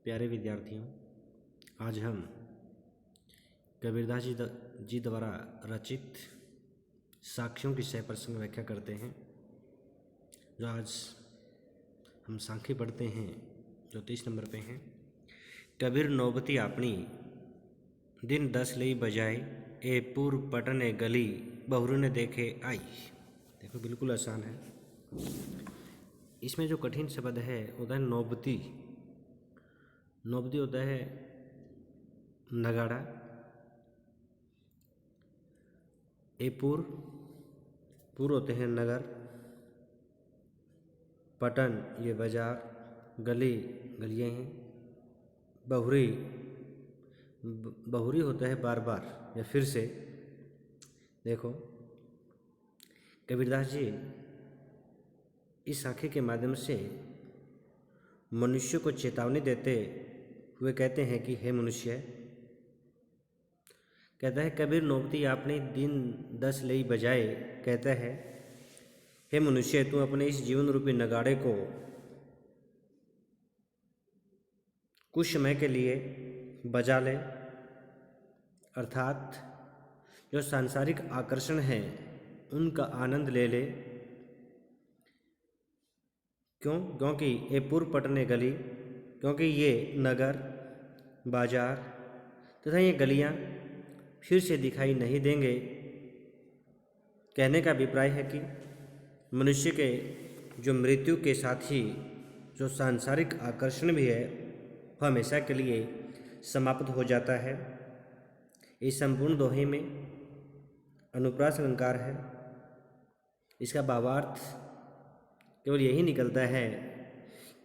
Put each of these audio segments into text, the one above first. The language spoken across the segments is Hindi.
प्यारे विद्यार्थियों, आज हम कबीरदास जी द्वारा रचित साखियों की सह प्रसंग व्याख्या करते हैं। जो आज हम साखी पढ़ते हैं जो 30 नंबर पे हैं। कबीर नौबती आपनी दिन 10 लई बजाए, ए पूर्व पटने गली बहुरू ने देखे आई। देखो बिल्कुल आसान है। इसमें जो कठिन शब्द है होता है नौबती। नौबती होता है नगाड़ा। ए पूर होते हैं नगर, पटन ये बाजार, गली गलियाँ हैं, बहुरी होता है बार बार या फिर से। देखो कबीरदास जी इस साखी के माध्यम से मनुष्य को चेतावनी देते हुए कहते हैं कि हे मनुष्य, कहता है कबीर नौबती आपने दिन 10 लई बजाए। कहता है हे मनुष्य, तू अपने इस जीवन रूपी नगाड़े को कुछ समय के लिए बजा ले, अर्थात जो सांसारिक आकर्षण है उनका आनंद ले ले। क्योंकि ये पूर्व पटने गली, क्योंकि ये नगर बाजार तथा ये गलियां फिर से दिखाई नहीं देंगे। कहने का अभिप्राय है कि मनुष्य के जो मृत्यु के साथ ही जो सांसारिक आकर्षण भी है वह हमेशा के लिए समाप्त हो जाता है। इस संपूर्ण दोहे में अनुप्रास अलंकार है। इसका भावार्थ केवल यही निकलता है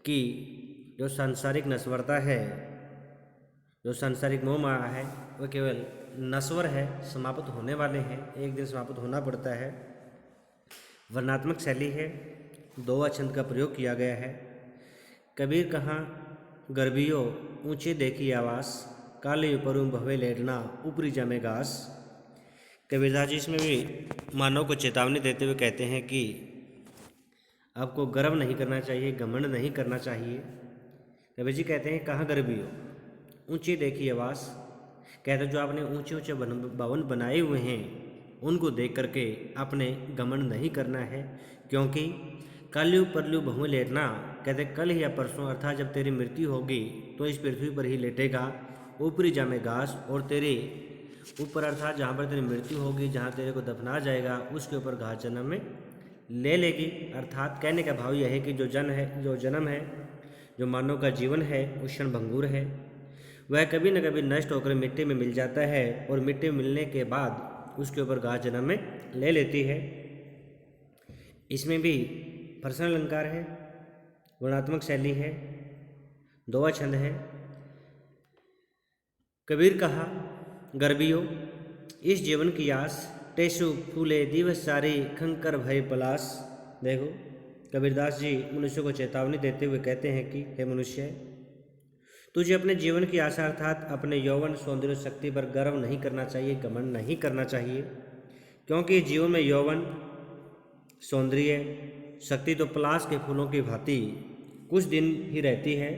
कि जो सांसारिक नश्वरता है, जो सांसारिक मोह माया है, वह केवल नश्वर है, समाप्त होने वाले हैं, एक दिन समाप्त होना पड़ता है। वर्णात्मक शैली है, दोहा छंद का प्रयोग किया गया है। कबीर कहाँ गर्भियो ऊंचे देखी आवास, काले ऊपरू भवे लेटना ऊपरी जामे घास। कबीरदास जी इसमें भी मानव को चेतावनी देते हुए कहते हैं कि आपको गर्व नहीं करना चाहिए, घमंड नहीं करना चाहिए। कबीर जी कहते हैं कहाँ गर्भियो ऊंची देखी आवास, कहते जो आपने ऊंचे ऊंचे भवन बनाए हुए हैं उनको देख करके आपने घमंड नहीं करना है। क्योंकि काल्यू परल्यू बहु लेटना, कहते कल या परसों अर्थात जब तेरी मृत्यु होगी तो इस पृथ्वी पर ही लेटेगा। ऊपरी जामे घास, और तेरे ऊपर अर्थात जहाँ पर तेरी मृत्यु होगी, जहाँ तेरे को दफना जाएगा उसके ऊपर घास जन्म में ले लेगी। अर्थात कहने का भाव यह है कि जो जन्म है, जो मानव का जीवन है वो क्षण भंगुर है। वह कभी न कभी नष्ट होकर मिट्टी में मिल जाता है और मिट्टी में मिलने के बाद उसके ऊपर घास जन्म में ले लेती है। इसमें भी प्रश्न अलंकार है, वर्णात्मक शैली है, दोहा छंद है। कबीर कहा गर्भियो इस जीवन की आस, टेसु फूले दिवस सारी खंकर भय पलास। देखो कबीरदास जी मनुष्य को चेतावनी देते हुए कहते हैं कि हे मनुष्य, तुझे अपने जीवन की आशा अर्थात अपने यौवन सौंदर्य शक्ति पर गर्व नहीं करना चाहिए, घमंड नहीं करना चाहिए। क्योंकि जीवन में यौवन सौंदर्य शक्ति तो पलाश के फूलों की भांति कुछ दिन ही रहती है,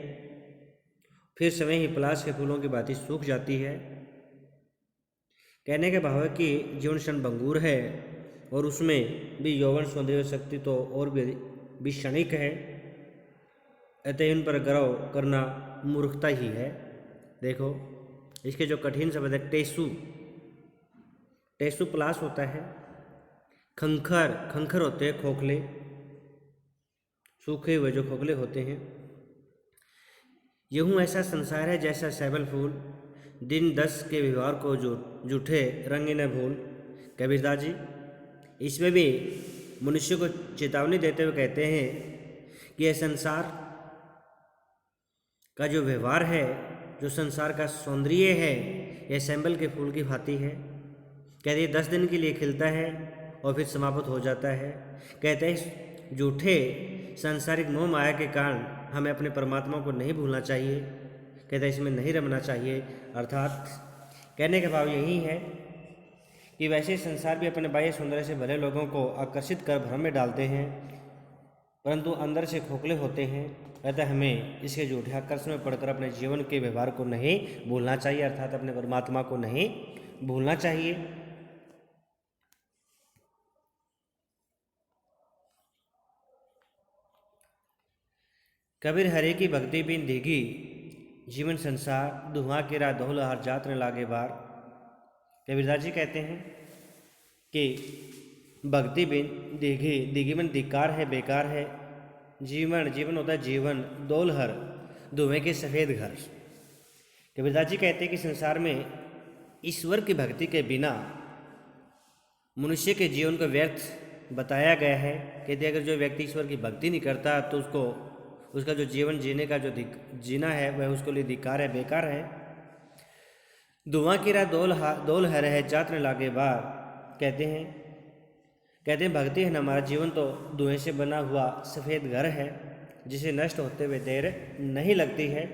फिर समय ही पलाश के फूलों की भांति सूख जाती है। कहने का भाव है कि जीवन क्षण भंगुर है और उसमें भी यौवन सौंदर्य शक्ति तो और भी क्षणिक है, अतः इन पर गर्व करना मूर्खता ही है। देखो इसके जो कठिन शब्द है टेसु पलाश होता है, खंखर होते हैं खोखले, सूखे हुए जो खोखले होते हैं। यूँ ऐसा संसार है जैसा सैबल फूल, दिन 10 के व्यवहार को जो जूठे रंग न भूल। कबीरदास जी इसमें भी मनुष्य को चेतावनी देते हुए कहते हैं कि यह संसार का जो व्यवहार है, जो संसार का सौंदर्य है, यह सैंबल के फूल की भांति है। कहते हैं 10 दिन के लिए खिलता है और फिर समाप्त हो जाता है। कहते हैं झूठे सांसारिक मोह माया के कारण हमें अपने परमात्मा को नहीं भूलना चाहिए, कहते हैं इसमें नहीं रमना चाहिए। अर्थात कहने का भाव यही है कि वैसे संसार भी अपने बाह्य सौंदर्य से भले लोगों को आकर्षित कर भ्रम में डालते हैं, परंतु अंदर से खोखले होते हैं। अतः हमें इसके झूठे आकर्षण में पड़कर अपने जीवन के व्यवहार को नहीं भूलना चाहिए, अर्थात अपने परमात्मा को नहीं भूलना चाहिए। कबीर हरे की भक्ति बिन देगी जीवन संसार, धुआं के रा धोल हर जात न लागे बार। कबीरदास जी कहते हैं कि भक्ति बिन दीघी, दीघी में धिक्कार है, बेकार है। जीवन, जीवन होता है जीवन, दोलहर धुएं के सफ़ेद घर। कबीरदास जी कहते हैं कि संसार में ईश्वर की भक्ति के बिना मनुष्य के जीवन को व्यर्थ बताया गया है। कहते अगर जो व्यक्ति ईश्वर की भक्ति नहीं करता तो उसका जो जीवन जीने का जो जीना है वह उसके लिए धिक्कार है, बेकार है। धुआं की राह दोल है रहे जात न लागे बार। कहते हैं भक्ति है ना, हमारा जीवन तो धुएं से बना हुआ सफ़ेद घर है जिसे नष्ट होते हुए देर नहीं लगती है।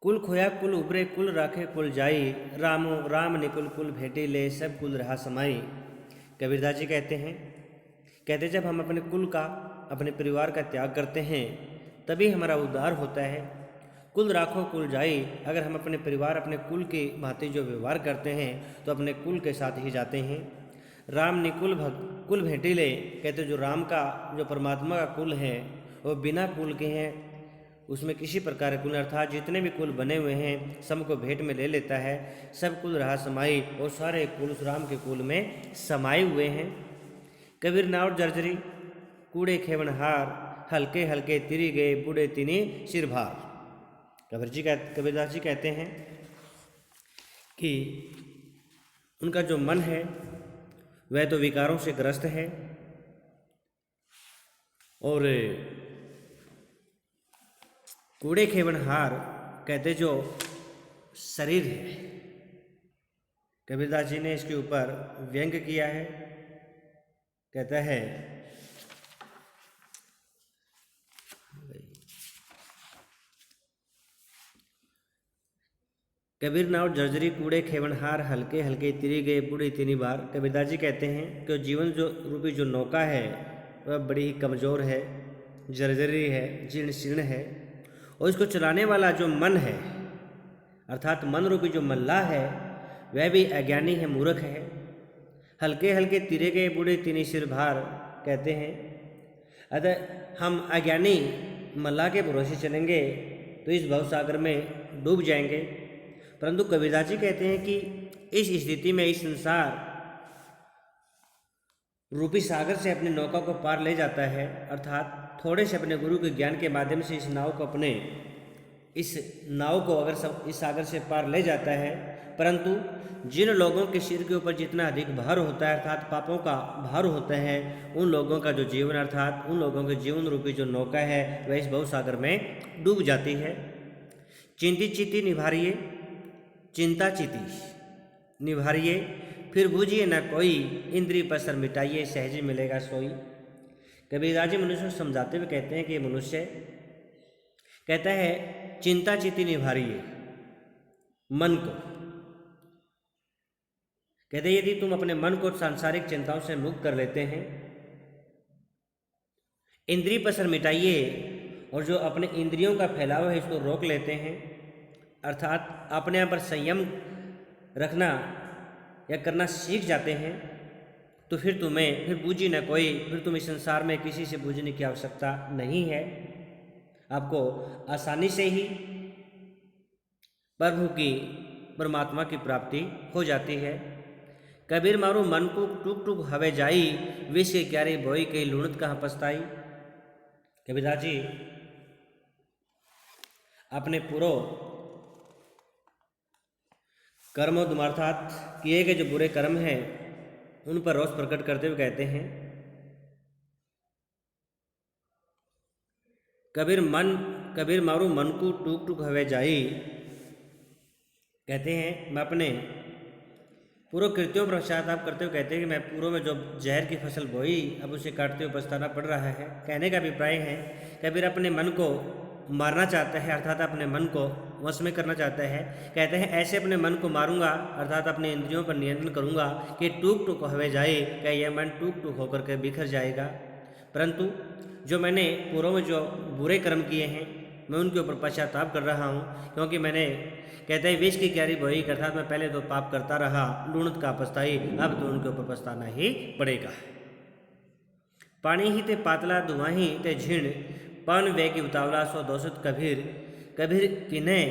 कुल खोया कुल उबरे, कुल राखे कुल जाई, रामो राम निकुल कुल भेटी ले, सब कुल रहा समाई। कबीरदास जी कहते जब हम अपने कुल का, अपने परिवार का त्याग करते हैं तभी हमारा उद्धार होता है। कुल राखो कुल जाई, अगर हम अपने परिवार, अपने कुल की भांति जो व्यवहार करते हैं तो अपने कुल के साथ ही जाते हैं। राम निकुल कुल भेटी ले, कहते जो राम का, जो परमात्मा का कुल है वो बिना कुल के हैं, उसमें किसी प्रकार के कुल, अर्थात जितने भी कुल बने हुए हैं सबको भेंट में ले लेता है। सब कुल रहा समाई, और सारे कुल उस राम के कुल में समाये हुए हैं। कबीर नाव जर्जरी कूड़े खेवनहार, हल्के हल्के तिरी गए बूढ़े तिनी सिर भार। कबीरदास जी कहते हैं कि उनका जो मन है वह तो विकारों से ग्रस्त है, और कूड़े खेवनहार कहते जो शरीर है। कबीरदास जी ने इसके ऊपर व्यंग किया है। कहता है कबीर नाव जर्जरी कूड़े खेवनहार, हल्के हल्के तिरी गए बूढ़ी तिनी बार। कबीरदास जी कहते हैं कि जीवन जो रूपी जो नौका है वह बड़ी ही कमज़ोर है, जर्जरी है, जीर्ण शीर्ण है, और इसको चलाने वाला जो मन है, अर्थात मन रूपी जो मल्लाह है वह भी अज्ञानी है, मूर्ख है। हल्के हल्के तिरे गए बूढ़े तिनी सिर भार। कहते हैं अतः हम अज्ञानी मल्लाह के भरोसे चलेंगे तो इस भवसागर में डूब जाएंगे। परंतु कबीरदास जी कहते हैं कि इस स्थिति में इस संसार रूपी सागर से अपने नौका को पार ले जाता है, अर्थात थोड़े से अपने गुरु के ज्ञान के माध्यम से इस नाव को अगर सब इस सागर से पार ले जाता है। परंतु जिन लोगों के सिर के ऊपर जितना अधिक भार होता है, अर्थात पापों का भार होता है, उन लोगों का जो जीवन, अर्थात उन लोगों के जीवन रूपी जो नौका है वह इस भवसागर में डूब जाती है। चिंती चिति निभारिए, चिंता चिति निभारिए, फिर बूझिए न कोई, इंद्री पसर मिटाइए, सहज मिलेगा सोई। कबीरदास जी मनुष्य को समझाते हुए कहते हैं कि मनुष्य कहता है चिंता चिति निभारिए मन को। कहते यदि तुम अपने मन को सांसारिक चिंताओं से मुक्त कर लेते हैं, इंद्रिय पसर मिटाइए, और जो अपने इंद्रियों का फैलाव है इसको रोक लेते हैं, अर्थात अपने आप पर संयम रखना या करना सीख जाते हैं, तो फिर बूझी न कोई, फिर तुम इस संसार में किसी से बूझने की आवश्यकता नहीं है। आपको आसानी से ही प्रभु की, परमात्मा की प्राप्ति हो जाती है। कबीर मारू मन को टूक टूक हवे जाई, विष के क्यारे बोई कई लुणत कहाँ पछताई। कबीरदास जी अपने पूर्व कर्मों अर्थात किए गए जो बुरे कर्म हैं उन पर रोष प्रकट करते हुए कहते हैं कबीर मारू मन को टूक टूक हवे जाई। कहते हैं मैं अपने पूर्व कृत्यों पर पश्चाताप करते हुए कहते हैं कि मैं पूर्व में जो जहर की फसल बोई अब उसे काटते हुए पछताना पड़ रहा है। कहने का अभिप्राय है कबीर अपने मन को मारना चाहता है, अर्थात अपने मन को वश में करना चाहता है। कहते हैं ऐसे अपने मन को मारूंगा, अर्थात अपने इंद्रियों पर नियंत्रण करूंगा कि टूक टूक हवे जाए, क्या यह मन टूक टूक होकर के बिखर जाएगा। परंतु जो मैंने पूर्व में जो बुरे कर्म किए हैं मैं उनके ऊपर पश्चाताप कर रहा हूँ, क्योंकि मैंने कहते हैं विष की क्यारी बोई, अर्थात मैं पहले तो पाप करता रहा, लूणत का पछताई, अब तो उनके ऊपर पछताना ही पड़ेगा। पानी ही ते पातला दुआही ते झीण, पवन वे की उतावला सो दोषित कबीर, कबीर किन्हे।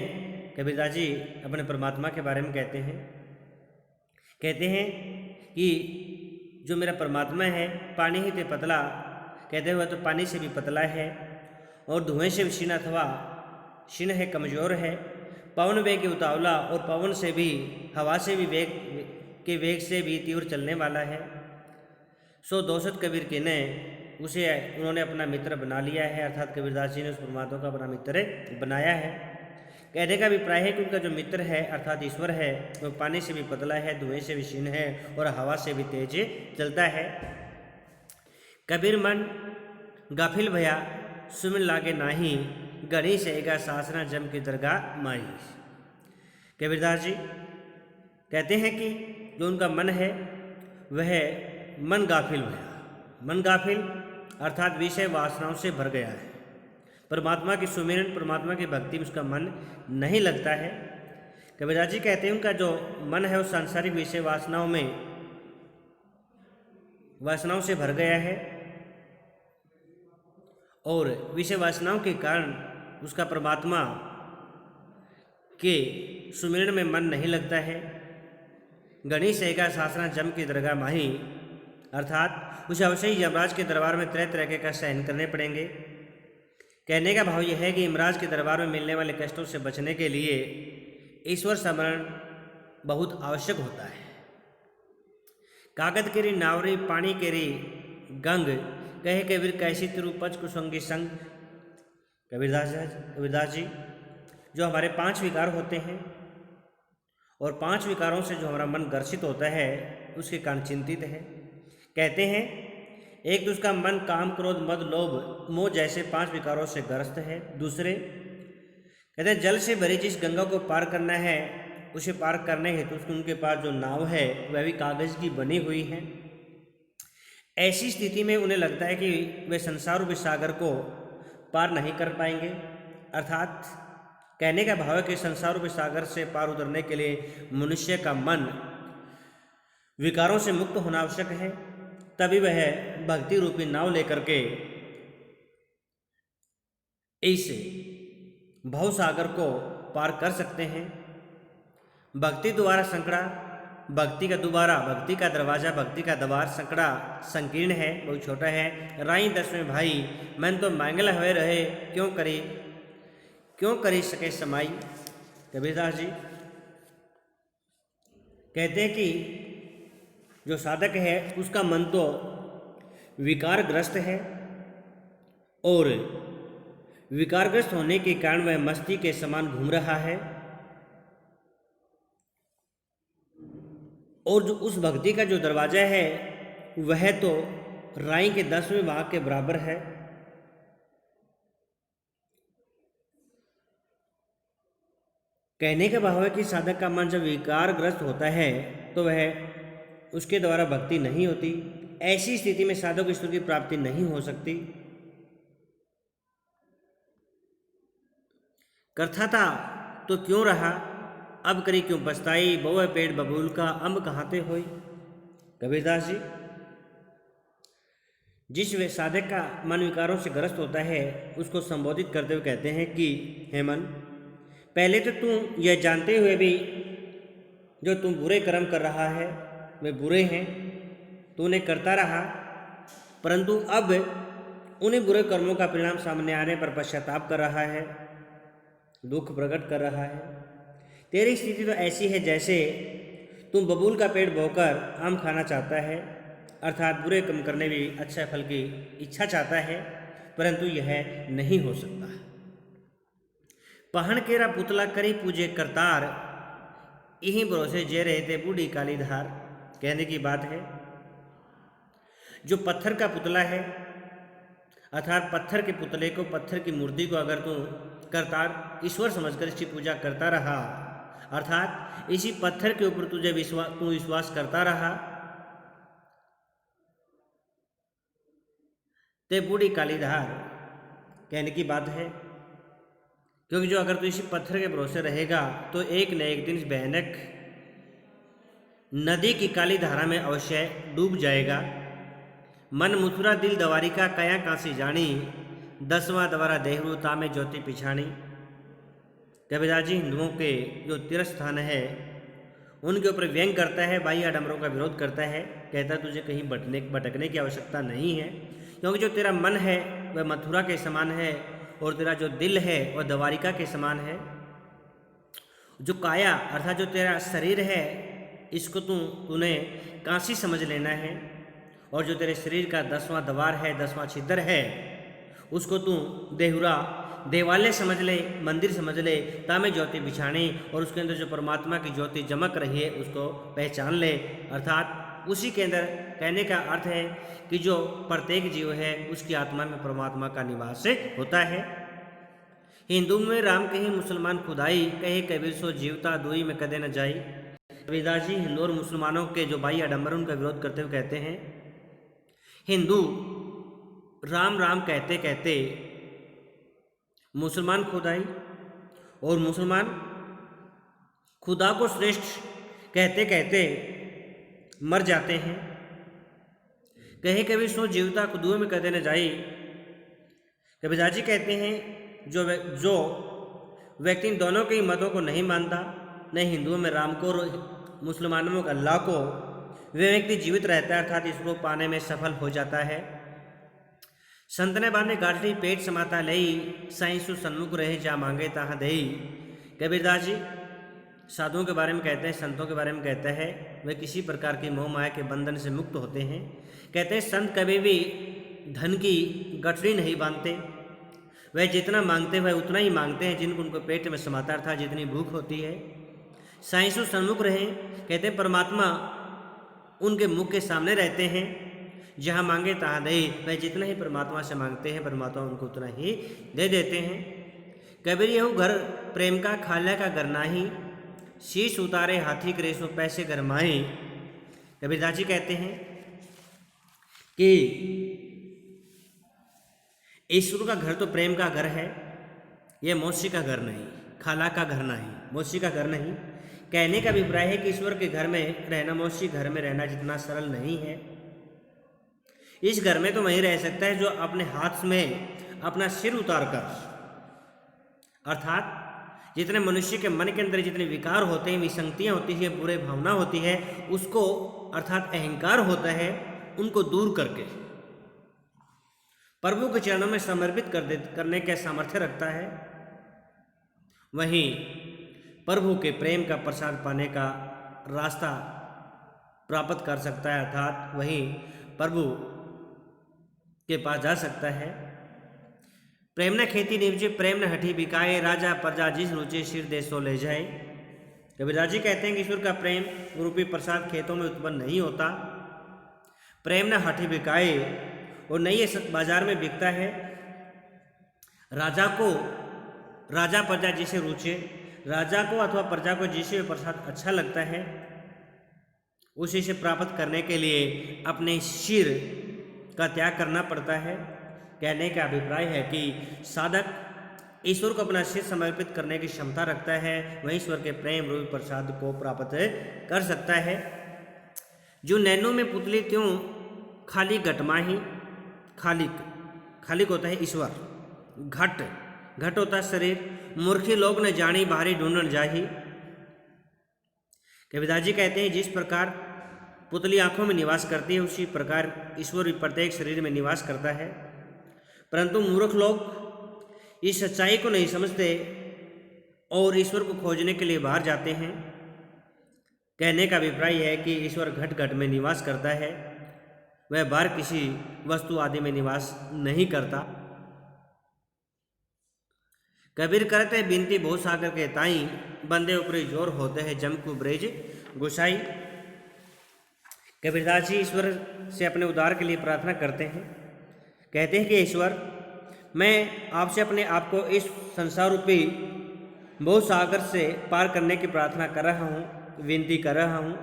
कबीरदास जी अपने परमात्मा के बारे में कहते हैं कि जो मेरा परमात्मा है पानी ही ते पतला, कहते हुए तो पानी से भी पतला है, और धुएं से भी क्षीण अथवा क्षीण है, कमज़ोर है। पवन वेग उतावला, और पवन से भी, हवा से भी वेग से भी तीव्र चलने वाला है। सो दोषत कबीर के ने, उसे उन्होंने अपना मित्र बना लिया है, अर्थात कबीरदास जी ने उस परमात्मा को अपना मित्र बनाया है। कहने का अभिप्राय है कि उनका जो मित्र है अर्थात ईश्वर है वो पानी से भी पतला है, धुएं से भी क्षीण है, और हवा से भी तेज चलता है। कबीर मन गाफिल भया सुमिन लागे नाही, गणी सेगा सासना जम की दरगाह माई। कबीरदास जी कहते हैं कि जो उनका मन है वह मन गाफिल भया, मन गाफिल अर्थात विषय वासनाओं से भर गया है। परमात्मा की सुमिरन, परमात्मा की भक्ति में उसका मन नहीं लगता है। कबीरदास जी कहते हैं उनका जो मन है वो सांसारिक विषय वासनाओं से भर गया है, और विषय वासनाओं के कारण उसका परमात्मा के सुमिरन में मन नहीं लगता है। गणेश एका शासना जम की दरगाह माही, अर्थात उसे अवश्य ही यमराज के दरबार में तरह तरह के कष्ट सहन करने पड़ेंगे। कहने का भाव यह है कि यमराज के दरबार में मिलने वाले कष्टों से बचने के लिए ईश्वर स्मरण बहुत आवश्यक होता है। कागद केरी नावरी पानी केरी गंग, कहे कबीर कैसी तिरुपच कुसंगी संग। कबीरदास जी जो हमारे 5 विकार होते हैं, और 5 विकारों से जो हमारा मन ग्रसित होता है उसके कारण चिंतित है। कहते हैं एक तो उसका मन काम क्रोध मद लोभ मोह जैसे 5 विकारों से ग्रस्त है। दूसरे कहते हैं जल से भरी जिस गंगा को पार करना है उसे पार करने हेतु तो उनके पास जो नाव है वह भी कागज की बनी हुई है। ऐसी स्थिति में उन्हें लगता है कि वे संसार रूपी सागर को पार नहीं कर पाएंगे, अर्थात कहने का भाव है कि संसार रूपी सागर से पार उतरने के लिए मनुष्य का मन विकारों से मुक्त होना आवश्यक है, तभी वह भक्ति रूपी नाव लेकर के इस भव सागर को पार कर सकते हैं। भक्ति द्वारा संकड़ा, भक्ति का दरवाजा, भक्ति का द्वार संकड़ा संकीर्ण है, बहुत छोटा है। राई 10वें भाई मैंने तो मांगल हुए रहे, क्यों करी सके समाई। कबीरदास जी कहते हैं कि जो साधक है उसका मन तो विकारग्रस्त है, और विकारग्रस्त होने के कारण वह मस्ती के समान घूम रहा है, और जो उस भक्ति का जो दरवाजा है वह तो राई के 10वें भाग के बराबर है। कहने का भाव है कि साधक का मन जब विकारग्रस्त होता है तो वह उसके द्वारा भक्ति नहीं होती। ऐसी स्थिति में साधक को ईश्वर की प्राप्ति नहीं हो सकती। करता था तो क्यों रहा, अब करी क्यों पछताई, बहु पेड़ बबूल का अम्ब कहाते होई। कबीरदास जी जिस वे साधक का मन विकारों से ग्रस्त होता है उसको संबोधित करते हुए कहते हैं कि हे मन, पहले तो तू यह जानते हुए भी जो तुम बुरे कर्म कर रहा है वे बुरे हैं, तूने करता रहा, परंतु अब उन्हीं बुरे कर्मों का परिणाम सामने आने पर पश्चाताप कर रहा है, दुख प्रकट कर रहा है। तेरी स्थिति तो ऐसी है जैसे तुम बबूल का पेड़ बोकर आम खाना चाहता है, अर्थात बुरे कर्म करने भी अच्छा फल की इच्छा चाहता है, परंतु यह नहीं हो सकता। पहन केरा पुतला करी पूजे करतार, यही भरोसे जे रहे थे बूढ़ी काली धार। कहने की बात है जो पत्थर का पुतला है, अर्थात पत्थर के पुतले को, पत्थर की मूर्ति को अगर तू करतार ईश्वर समझकर इसकी पूजा करता रहा, अर्थात इसी पत्थर के ऊपर तू विश्वास करता रहा, ते बूढ़ी कालीधार कहने की बात है, क्योंकि जो अगर तू इसी पत्थर के भरोसे रहेगा तो एक न एक दिन इस भयानक नदी की काली धारा में अवश्य डूब जाएगा। मन मथुरा दिल दवारी का कया कांसी जानी, 10वां दवारा देहरू तामे ज्योति पिछाणी। कबीरदास जी हिंदुओं के जो तीर्थ स्थान है उनके ऊपर व्यंग करता है, बाह्य आडंबरों का विरोध करता है, कहता है तुझे कहीं भटकने की आवश्यकता नहीं है, क्योंकि जो तेरा मन है वह मथुरा के समान है और तेरा जो दिल है वह द्वारिका के समान है। जो काया अर्थात जो तेरा शरीर है इसको तूने कांसी समझ लेना है, और जो तेरे शरीर का 10वां द्वार है, 10वां छिद्र है, उसको तू देहुरा देवालय समझ ले, मंदिर समझ ले, तामे ज्योति बिछाने, और उसके अंदर जो परमात्मा की ज्योति चमक रही है उसको पहचान ले। अर्थात उसी के अंदर कहने का अर्थ है कि जो प्रत्येक जीव है उसकी आत्मा में परमात्मा का निवास होता है। हिंदू में राम कही मुसलमान खुदाई, कहे कबीर सो जीवता दुई में कदे न जाई। कबीरदास जी हिंदू और मुसलमानों के जो बाह्य आडंबर उनका विरोध करते हुए कहते हैं, हिंदू राम राम कहते कहते मुसलमान खुदाई, और मुसलमान खुदा को श्रेष्ठ कहते कहते मर जाते हैं। कहे कभी सो जीवता कुदुए में कदे न जाई। कबीरदास जी कहते हैं जो व्यक्ति इन दोनों के ही मतों को नहीं मानता, न हिंदुओं में राम को और मुसलमानों में अल्लाह को, वे व्यक्ति जीवित रहता है अर्थात इसको पाने में सफल हो जाता है। संत ने बांधे गाठड़ी पेट समाता लई, साईं सन्मुख रहे जा मांगे ताहा दई। कबीरदास जी साधुओं के बारे में कहते हैं, संतों के बारे में कहते हैं, वे किसी प्रकार की मोह माया के बंधन से मुक्त होते हैं। कहते हैं संत कभी भी धन की गठरी नहीं बांधते, वह जितना मांगते वह उतना ही मांगते हैं जिनको उनको पेट में समाता था, जितनी भूख होती है। साईं सन्मुख रहे, कहते हैं परमात्मा उनके मुख के सामने रहते हैं, जहाँ मांगे तहाँ दे, वह जितना ही परमात्मा से मांगते हैं परमात्मा उनको उतना ही दे देते हैं। कबीर यहू घर प्रेम का खाल्या का घर नाही, शीश उतारे हाथी करे सो पैसे घर माए। कबीरदास जी कहते हैं कि ईश्वर का घर तो प्रेम का घर है, यह मौसी का घर नहीं, खाला का घर नहीं, मौसी का घर नहीं। कहने का अभिप्राय है कि ईश्वर के घर में रहना मौसी घर में रहना जितना सरल नहीं है। इस घर में तो वही रह सकता है जो अपने हाथ में अपना सिर उतार कर, अर्थात जितने मनुष्य के मन के अंदर जितने विकार होते हैं, विसंगतियाँ होती है, बुरे भावना होती है, उसको अर्थात अहंकार होता है, उनको दूर करके प्रभु के चरणों में समर्पित करने का सामर्थ्य रखता है। वहीं प्रभु के प्रेम का प्रसाद पाने का रास्ता प्राप्त कर सकता है, अर्थात वहीं प्रभु के पास जा सकता है। प्रेम न खेती निपजे प्रेम न हठी बिकाए, राजा प्रजा जिस रुचे सिर देशो ले जाए। कबीरदास जी कहते हैं कि ईश्वर का प्रेम रूपी प्रसाद खेतों में उत्पन्न नहीं होता, प्रेम न हठी बिकाए, और नहीं ये बाजार में बिकता है। राजा प्रजा जिसे रुचे, राजा को अथवा प्रजा को जिसे प्रसाद अच्छा लगता है उसी से प्राप्त करने के लिए अपने सिर का त्याग करना पड़ता है। कहने का अभिप्राय है कि साधक ईश्वर को अपना सिर समर्पित करने की क्षमता रखता है, वह ईश्वर के प्रेम रूपी प्रसाद को प्राप्त कर सकता है। जो नैनों में पुतली त्यों खाली घटमाही, खालिक होता है ईश्वर, घट होता है शरीर, मूर्खी लोग न जानी बाहरी ढूंढन जाही। कबीरदास जी कहते हैं जिस प्रकार पुतली आंखों में निवास करती है उसी प्रकार ईश्वर भी प्रत्येक शरीर में निवास करता है, परंतु मूर्ख लोग इस सच्चाई को नहीं समझते और ईश्वर को खोजने के लिए बाहर जाते हैं। कहने का अभिप्राय है कि ईश्वर घट घट में निवास करता है, वह बाहर किसी वस्तु आदि में निवास नहीं करता। कबीर करते बिनती बहुत सागर के ताई, बंदे ऊपरी जोर होते हैं जमकू ब्रेज गुसाई। कबीरदास जी ईश्वर से अपने उद्धार के लिए प्रार्थना करते हैं, कहते हैं कि ईश्वर मैं आपसे अपने आप को इस संसार रूपी बहुत सागर से पार करने की प्रार्थना कर रहा हूँ, विनती कर रहा हूँ,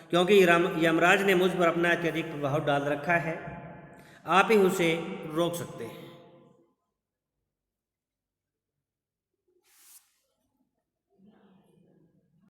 क्योंकि यमराज ने मुझ पर अपना अत्यधिक प्रभाव डाल रखा है। आप ही उसे रोक सकते हैं।